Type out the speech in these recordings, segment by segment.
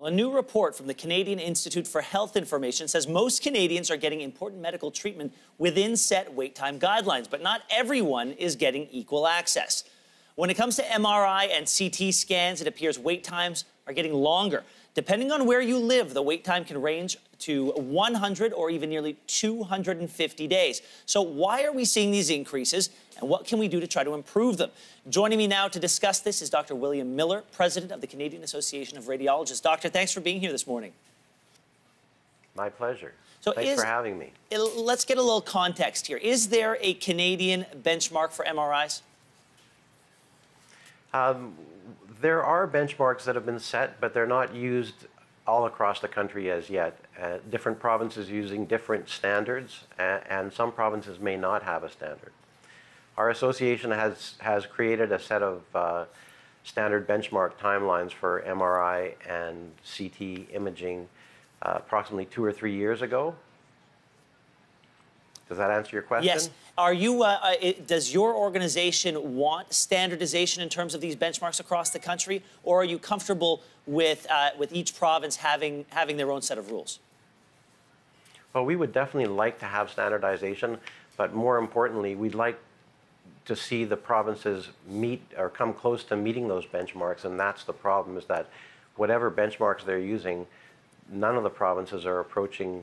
A new report from the Canadian Institute for Health Information says most Canadians are getting important medical treatment within set wait time guidelines, but not everyone is getting equal access. When it comes to MRI and CT scans, it appears wait times are getting longer. Depending on where you live, the wait time can range to 100 or even nearly 250 days. So why are we seeing these increases, and what can we do to try to improve them? Joining me now to discuss this is Dr. William Miller, president of the Canadian Association of Radiologists. Doctor, thanks for being here this morning. My pleasure. So thanks for having me. Let's get a little context here. Is there a Canadian benchmark for MRIs? There are benchmarks that have been set, but they're not used all across the country as yet. Different provinces using different standards, and some provinces may not have a standard. Our association has created a set of standard benchmark timelines for MRI and CT imaging approximately 2 or 3 years ago. Does that answer your question? Yes. Are you? Does your organization want standardization in terms of these benchmarks across the country, or are you comfortable with each province having their own set of rules? Well, we would definitely like to have standardization, but more importantly, we'd like to see the provinces meet or come close to meeting those benchmarks, and that's the problem, is that whatever benchmarks they're using, none of the provinces are approaching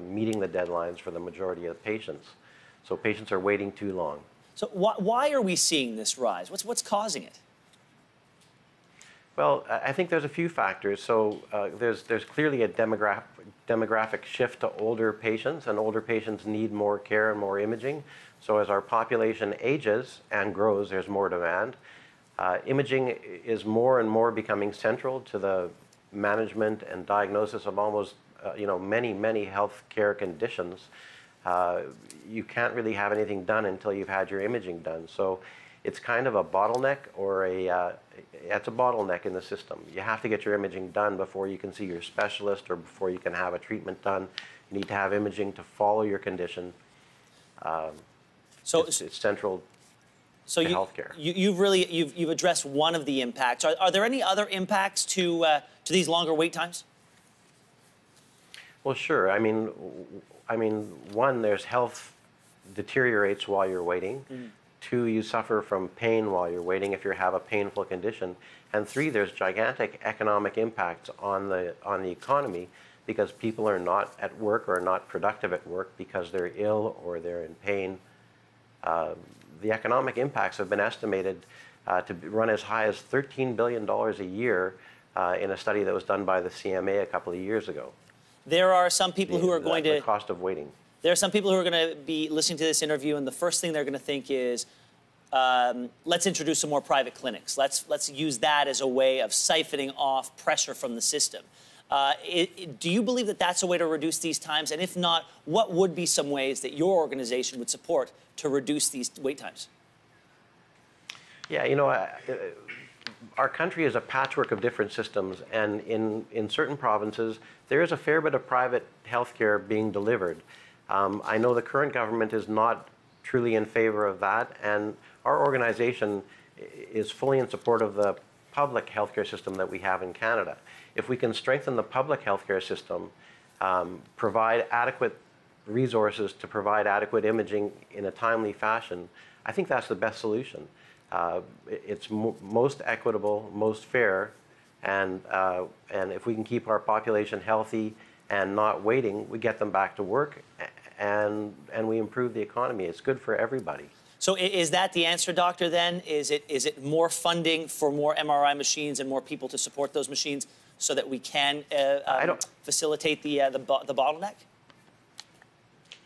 meeting the deadlines for the majority of patients. So patients are waiting too long. So why are we seeing this rise? What's causing it? Well, I think there's a few factors. So there's clearly a demographic shift to older patients, and older patients need more care and more imaging. So as our population ages and grows, there's more demand. Imaging is more and more becoming central to the management and diagnosis of almost, many healthcare conditions. You can't really have anything done until you've had your imaging done. So it's kind of a bottleneck, or it's a bottleneck in the system. You have to get your imaging done before you can see your specialist or before you can have a treatment done. You need to have imaging to follow your condition. So it's central to healthcare. You've addressed one of the impacts. Are there any other impacts to these longer wait times? Well, sure. I mean, one, there's health deteriorates while you're waiting. Mm. 2, you suffer from pain while you're waiting if you have a painful condition. And 3, there's gigantic economic impacts on the economy, because people are not at work or not productive at work because they're ill or they're in pain. The economic impacts have been estimated to run as high as $13 billion a year in a study that was done by the CMA a couple of years ago. There are some people who are going to... The cost of waiting. There are some people who are going to be listening to this interview, and the first thing they're going to think is, let's introduce some more private clinics. Let's use that as a way of siphoning off pressure from the system. Do you believe that that's a way to reduce these times? And if not, what would be some ways that your organization would support to reduce these wait times? Yeah, our country is a patchwork of different systems, and in certain provinces, there is a fair bit of private healthcare being delivered. I know the current government is not truly in favor of that, and our organization is fully in support of the public healthcare system that we have in Canada. If we can strengthen the public healthcare system, provide adequate resources to provide adequate imaging in a timely fashion, I think that's the best solution. It's most equitable, most fair, and if we can keep our population healthy and not waiting, we get them back to work, and we improve the economy. It's good for everybody. So is that the answer, doctor, then? Is it more funding for more MRI machines and more people to support those machines so that we can facilitate the bottleneck?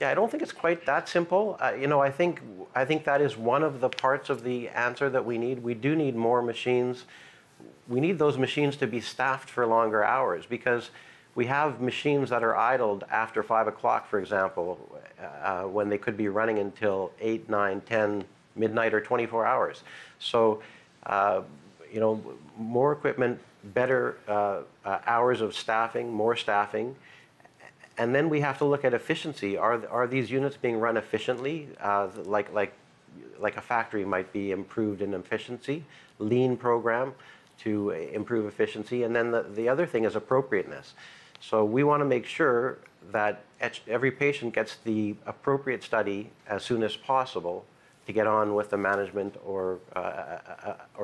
Yeah, I don't think it's quite that simple. I think that is one of the parts of the answer that we need. We do need more machines. We need those machines to be staffed for longer hours, because we have machines that are idled after 5 o'clock, for example, when they could be running until 8, 9, 10, midnight, or 24 hours. So, more equipment, better hours of staffing, more staffing. And then we have to look at efficiency. Are these units being run efficiently? Like a factory might be improved in efficiency, lean program. to improve efficiency. And then the other thing is appropriateness. So we want to make sure that every patient gets the appropriate study as soon as possible to get on with the management or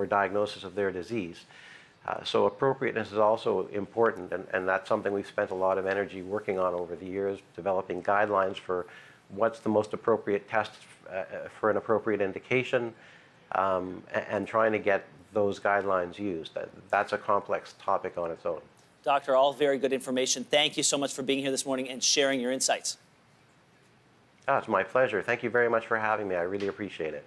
diagnosis of their disease. So appropriateness is also important, and that's something we've spent a lot of energy working on over the years, developing guidelines for what's the most appropriate test for an appropriate indication, and trying to get those guidelines used. That's a complex topic on its own. Doctor, all very good information. Thank you so much for being here this morning and sharing your insights. Oh, it's my pleasure. Thank you very much for having me. I really appreciate it.